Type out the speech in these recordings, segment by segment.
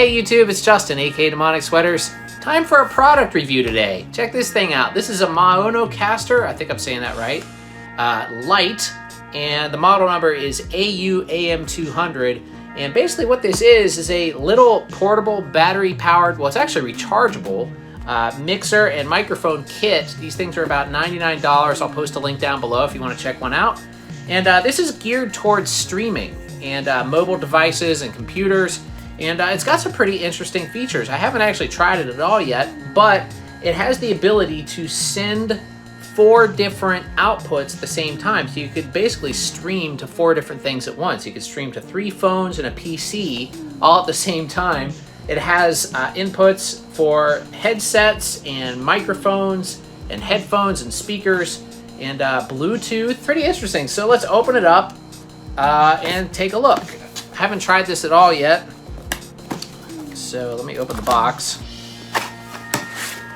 Hey YouTube, it's Justin, aka Demonic Sweaters. Time for a product review today. Check this thing out. This is a Maonocaster, I think I'm saying that right, Lite, and the model number is AU-AM200. And basically what this is a little portable battery-powered, well, it's actually rechargeable, mixer and microphone kit. These things are about $99. I'll post a link down below if you want to check one out. And this is geared towards streaming and mobile devices and computers. And it's got some pretty interesting features. I haven't actually tried it at all yet, but it has the ability to send 4 different outputs at the same time. So you could basically stream to 4 different things at once. You could stream to 3 phones and a PC all at the same time. It has inputs for headsets and microphones and headphones and speakers and Bluetooth. Pretty interesting. So let's open it up and take a look. I haven't tried this at all yet. So let me open the box.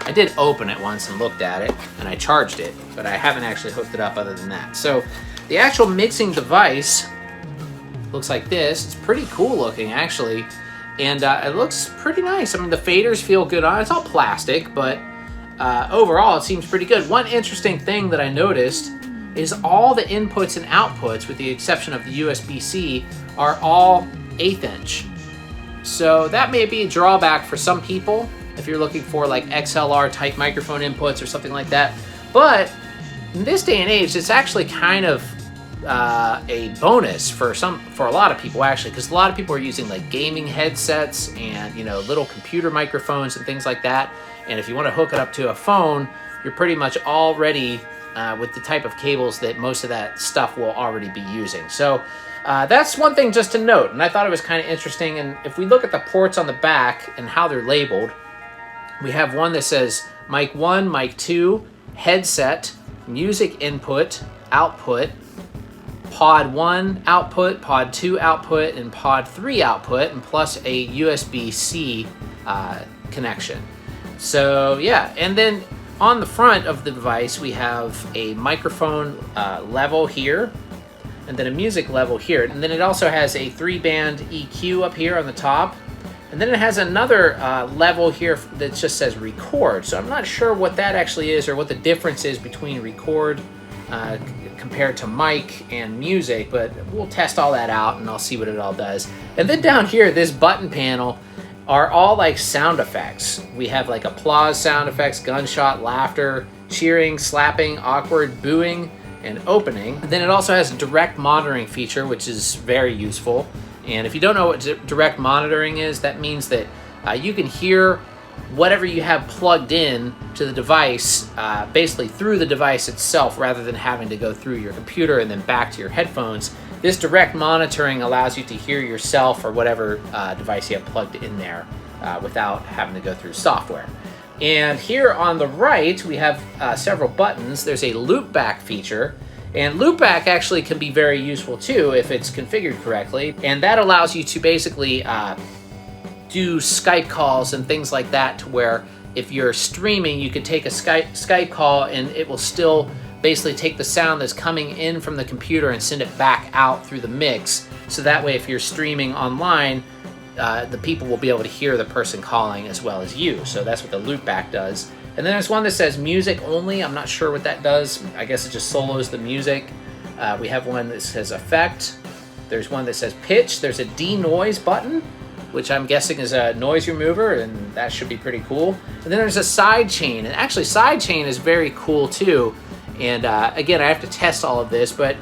I did open it once and looked at it, and I charged it, but I haven't actually hooked it up other than that. So the actual mixing device looks like this. It's pretty cool looking, actually, and it looks pretty nice. I mean, the faders feel good on it. It's all plastic, but overall it seems pretty good. One interesting thing that I noticed is all the inputs and outputs, with the exception of the USB-C, are all 1/8 inch. So that may be a drawback for some people if you're looking for like XLR type microphone inputs or something like that. But in this day and age, it's actually kind of a bonus for a lot of people, actually, because a lot of people are using like gaming headsets and, you know, little computer microphones and things like that. And if you want to hook it up to a phone, you're pretty much already with the type of cables that most of that stuff will already be using. So that's one thing just to note, and I thought it was kind of interesting. And if we look at the ports on the back and how they're labeled, we have one that says mic 1, mic 2, headset, music input, output, pod 1 output, pod 2 output, and pod 3 output, and plus a USB-C connection. So yeah, and then on the front of the device, we have a microphone level here, and then a music level here. And then it also has a 3-band EQ up here on the top. And then it has another level here that just says record. So I'm not sure what that actually is, or what the difference is between record compared to mic and music, but we'll test all that out and I'll see what it all does. And then down here, this button panel are all like sound effects. We have like applause sound effects, gunshot, laughter, cheering, slapping, awkward, booing, and opening. And then it also has a direct monitoring feature, which is very useful. And if you don't know what direct monitoring is, that means that you can hear whatever you have plugged in to the device basically through the device itself, rather than having to go through your computer and then back to your headphones. This direct monitoring allows you to hear yourself or whatever device you have plugged in there without having to go through software. And here on the right, we have several buttons. There's a loopback feature, and loopback actually can be very useful too if it's configured correctly. And that allows you to basically do Skype calls and things like that, to where if you're streaming, you could take a Skype call and it will still basically take the sound that's coming in from the computer and send it back out through the mix. So that way, if you're streaming online, the people will be able to hear the person calling as well as you. So that's what the loopback does. And then there's one that says music only. I'm not sure what that does. I guess it just solos the music. We have one that says effect. There's one that says pitch. There's a denoise button, which I'm guessing is a noise remover, and that should be pretty cool. And then there's a sidechain, and actually sidechain is very cool too. And again, I have to test all of this, but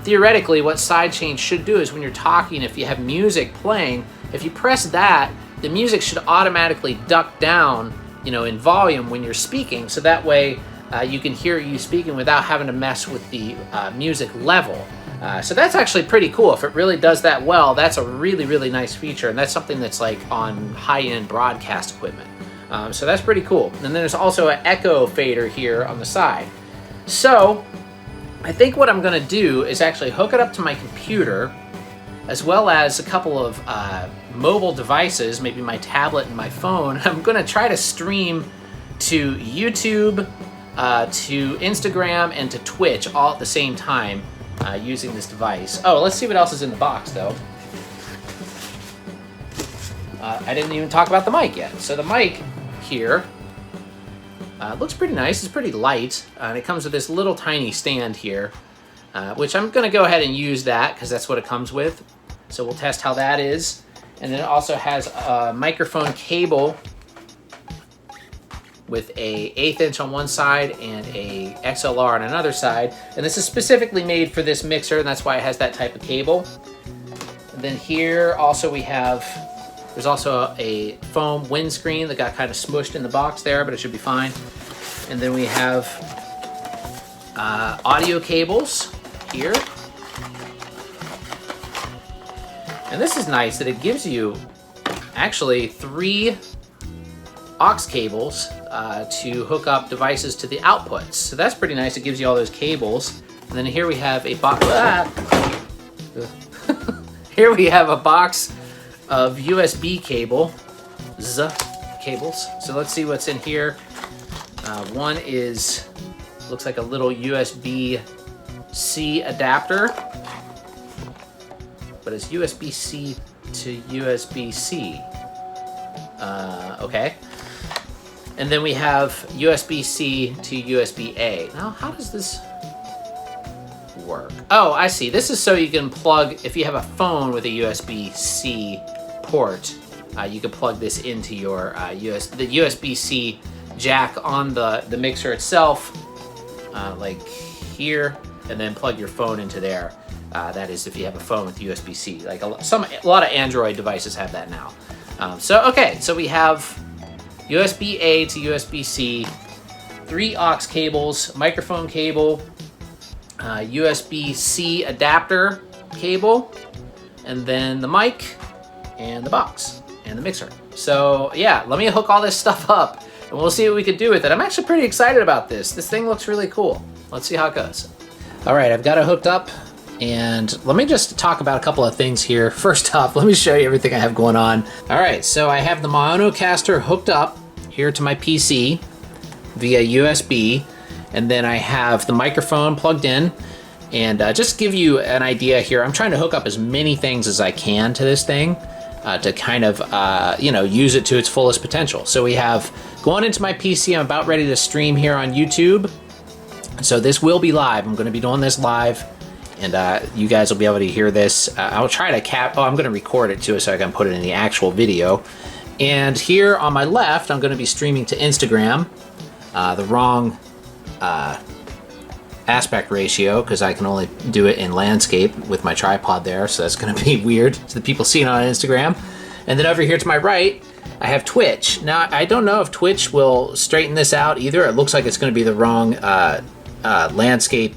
theoretically what sidechain should do is when you're talking, if you have music playing, if you press that, the music should automatically duck down, you know, in volume when you're speaking, so that way you can hear you speaking without having to mess with the music level. So that's actually pretty cool. If it really does that well, that's a really, really nice feature, and that's something that's like on high-end broadcast equipment. So that's pretty cool. And then there's also an echo fader here on the side. So I think what I'm going to do is actually hook it up to my computer, as well as a couple of mobile devices, maybe my tablet and my phone. I'm going to try to stream to YouTube, to Instagram, and to Twitch all at the same time using this device. Oh, let's see what else is in the box, though. I didn't even talk about the mic yet. So the mic here looks pretty nice. It's pretty light, and it comes with this little tiny stand here, which I'm going to go ahead and use that because that's what it comes with. So we'll test how that is. And then it also has a microphone cable with a 1/8 inch on one side and a XLR on another side. And this is specifically made for this mixer, and that's why it has that type of cable. And then here also there's also a foam windscreen that got kind of smushed in the box there, but it should be fine. And then we have audio cables here. And this is nice that it gives you actually 3 aux cables to hook up devices to the outputs. So that's pretty nice. It gives you all those cables. And then here we have a box. Here we have a box of USB cables. So let's see what's in here. One looks like a little USB-C adapter, but it's USB-C to USB-C. Okay. And then we have USB-C to USB-A. Now, how does this work? Oh, I see. This is so you can plug, if you have a phone with a USB-C port, you can plug this into your the USB-C jack on the mixer itself, like here, and then plug your phone into there. That is if you have a phone with USB-C. Like a lot of Android devices have that now. So we have USB-A to USB-C, 3 aux cables, microphone cable, USB-C adapter cable, and then the mic and the box and the mixer. So yeah, let me hook all this stuff up and we'll see what we can do with it. I'm actually pretty excited about this. This thing looks really cool. Let's see how it goes. All right, I've got it hooked up. And let me just talk about a couple of things here. First off, let me show you everything I have going on. All right, so I have the Maonocaster hooked up here to my PC via USB, and then I have the microphone plugged in. And just to give you an idea here, I'm trying to hook up as many things as I can to this thing to kind of, use it to its fullest potential. So we have going into my PC, I'm about ready to stream here on YouTube. So this will be live. I'm going to be doing this live. And you guys will be able to hear this. I'll try to I'm going to record it too so I can put it in the actual video. And here on my left, I'm going to be streaming to Instagram. The wrong aspect ratio because I can only do it in landscape with my tripod there. So that's going to be weird to the people seeing it on Instagram. And then over here to my right, I have Twitch. Now, I don't know if Twitch will straighten this out either. It looks like it's going to be the wrong landscape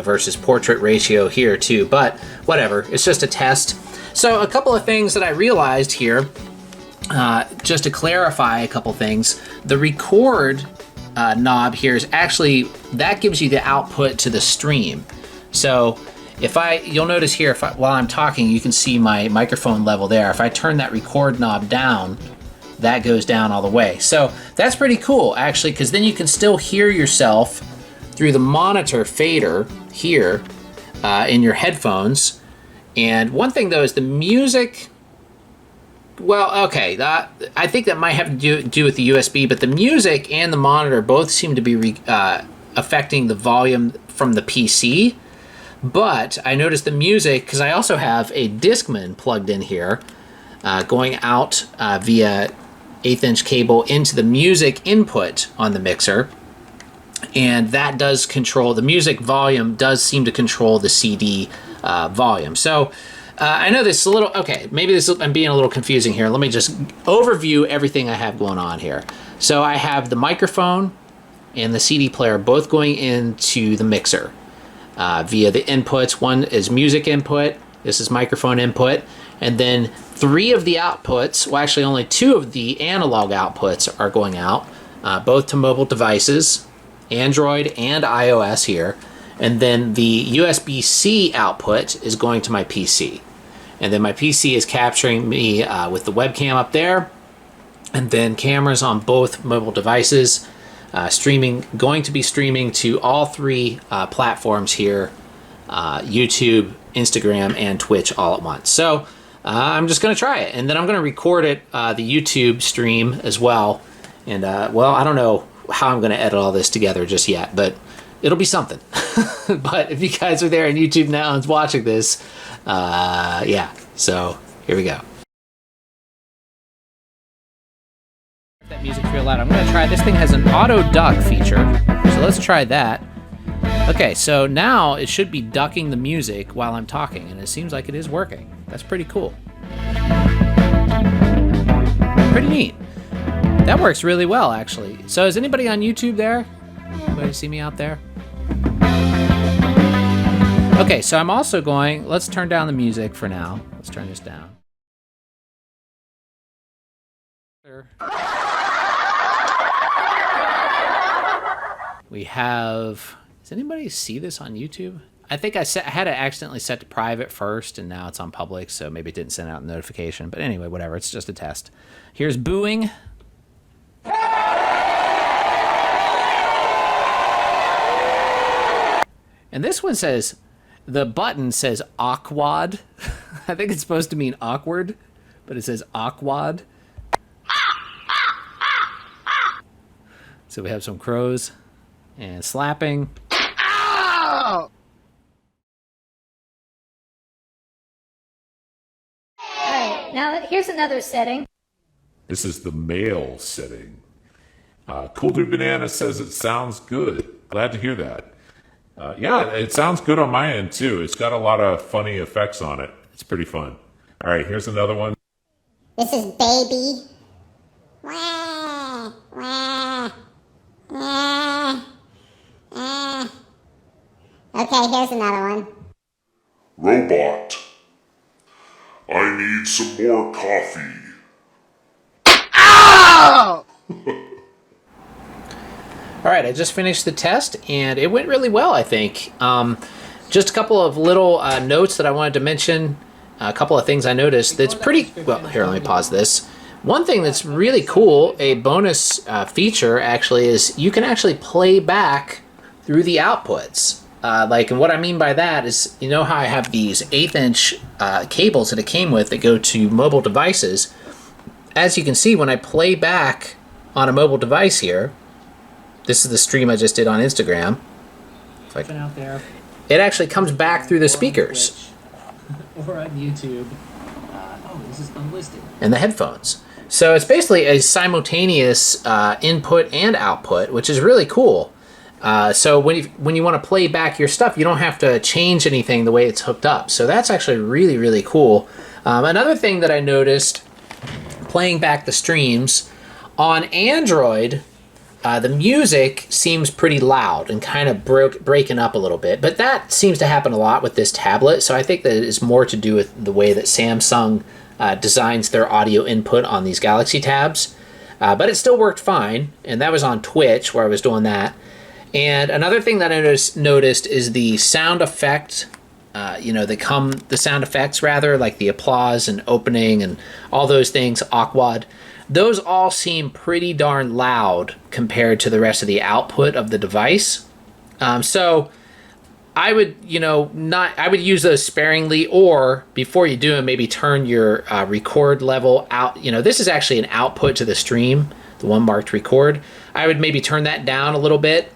versus portrait ratio here too, but whatever, it's just a test. So a couple of things that I realized here, just to clarify a couple things, the record knob here is actually, that gives you the output to the stream. So you'll notice here, while I'm talking, you can see my microphone level there. If I turn that record knob down, that goes down all the way. So that's pretty cool actually, because then you can still hear yourself through the monitor fader here in your headphones. And one thing though is the music, well, okay, I think that might have to do with the USB, but the music and the monitor both seem to be affecting the volume from the PC. But I noticed the music, because I also have a Discman plugged in here, going out via 1/8 inch cable into the music input on the mixer. And that does control, the music volume does seem to control the CD volume. So I know this is a little, okay, maybe I'm being a little confusing here. Let me just overview everything I have going on here. So I have the microphone and the CD player both going into the mixer via the inputs. One is music input, this is microphone input, and then 3 of the outputs, well actually only 2 of the analog outputs are going out, both to mobile devices, Android and iOS here, and then the USB-C output is going to my PC. And then my PC is capturing me with the webcam up there, and then cameras on both mobile devices, going to be streaming to all 3 platforms here, YouTube, Instagram, and Twitch all at once. So I'm just going to try it. And then I'm going to record it, the YouTube stream as well. And, well, I don't know how I'm going to edit all this together just yet, but it'll be something. But if you guys are there on YouTube now and watching this, yeah, so here we go. That music's real loud. I'm going to try, this thing has an auto duck feature, so let's try that. Okay, so now it should be ducking the music while I'm talking, and it seems like it is working. That's pretty cool. Pretty neat. That works really well, actually. So is anybody on YouTube there? Anybody see me out there? Okay, so I'm also going, let's turn down the music for now. Let's turn this down. We have, does anybody see this on YouTube? I think I had to accidentally set to private first, and now it's on public, so maybe it didn't send out a notification. But anyway, whatever, it's just a test. Here's booing. And this one says, the button says awkward. I think it's supposed to mean awkward, but it says awkward. So we have some crows and slapping. Ow! Alright, now here's another setting. This is the male setting. Cool Dude Banana says it sounds good. Glad to hear that. Yeah, it sounds good on my end too. It's got a lot of funny effects on it. It's pretty fun. All right, here's another one. This is baby. Wah, wah, wah, wah. Okay, here's another one. Robot. I need some more coffee. Ow! All right, I just finished the test, and it went really well, I think. Just a couple of little notes that I wanted to mention. A couple of things I noticed that's pretty... Well, here, let me pause this. One thing that's really cool, a bonus feature, actually, is you can actually play back through the outputs. And what I mean by that is, you know how I have these 1/8" cables that it came with that go to mobile devices? As you can see, when I play back on a mobile device here, this is the stream I just did on Instagram. Out there. It actually comes back through the speakers. Or on YouTube. Oh, this is unlisted. And the headphones. So it's basically a simultaneous input and output, which is really cool. So when you want to play back your stuff, you don't have to change anything the way it's hooked up. So that's actually really, really cool. Another thing that I noticed playing back the streams, on Android, the music seems pretty loud and kind of breaking up a little bit, but that seems to happen a lot with this tablet, so I think that it's more to do with the way that Samsung designs their audio input on these Galaxy tabs. But it still worked fine, and that was on Twitch where I was doing that. And another thing that I noticed is the sound effect, the sound effects rather, like the applause and opening and all those things, awkward. Those all seem pretty darn loud compared to the rest of the output of the device. So I would, I would use those sparingly, or before you do them, maybe turn your record level out. This is actually an output to the stream, the one marked record. I would maybe turn that down a little bit,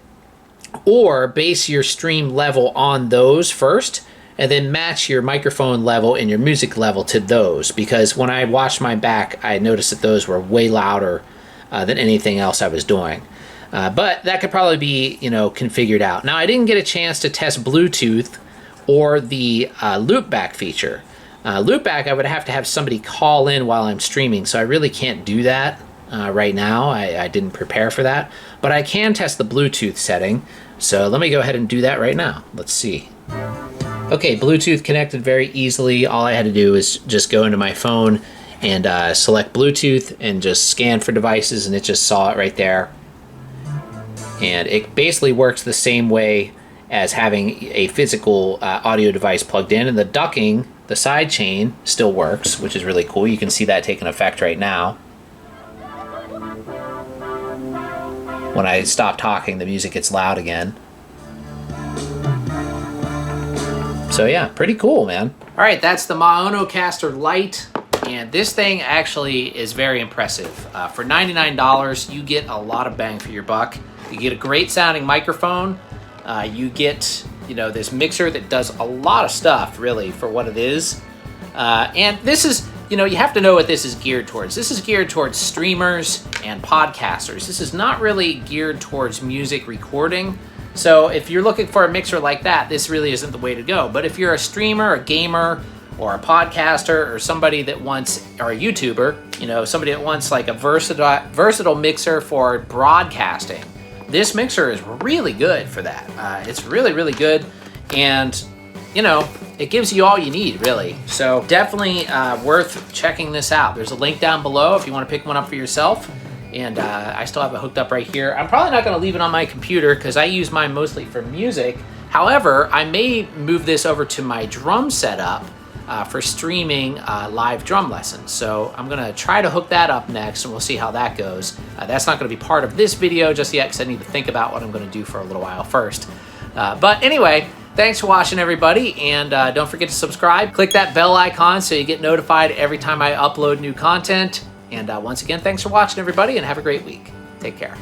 or base your stream level on those first, and then match your microphone level and your music level to those, because when I watched my back, I noticed that those were way louder than anything else I was doing. But that could probably be, configured out. Now, I didn't get a chance to test Bluetooth or the loopback feature. Loopback, I would have to have somebody call in while I'm streaming, so I really can't do that right now. I didn't prepare for that. But I can test the Bluetooth setting, so let me go ahead and do that right now. Let's see. Okay, Bluetooth connected very easily. All I had to do is just go into my phone and select Bluetooth and just scan for devices, and it just saw it right there. And it basically works the same way as having a physical audio device plugged in, and the ducking, the side chain, still works, which is really cool. You can see that taking effect right now. When I stop talking, the music gets loud again. So yeah, pretty cool, man. All All right, that's the Maonocaster Lite, and this thing actually is very impressive. For $99, you get a lot of bang for your buck. You get a great sounding microphone. You get, this mixer that does a lot of stuff, really, for what it is. And this is, you have to know what this is geared towards. This is geared towards streamers and podcasters. This is not really geared towards music recording. So if you're looking for a mixer like that, this really isn't the way to go. But if you're a streamer, a gamer, or a podcaster, or somebody that wants, or a YouTuber, somebody that wants like a versatile mixer for broadcasting, this mixer is really good for that. It's really, really good. And, it gives you all you need, really. So definitely worth checking this out. There's a link down below if you want to pick one up for yourself. And I still have it hooked up right here. I'm probably not going to leave it on my computer because I use mine mostly for music. However, I may move this over to my drum setup for streaming live drum lessons. So I'm going to try to hook that up next, and we'll see how that goes. That's not going to be part of this video just yet because I need to think about what I'm going to do for a little while first. But anyway, thanks for watching, everybody, and don't forget to subscribe. Click that bell icon so you get notified every time I upload new content. And once again, thanks for watching, everybody, and have a great week. Take care.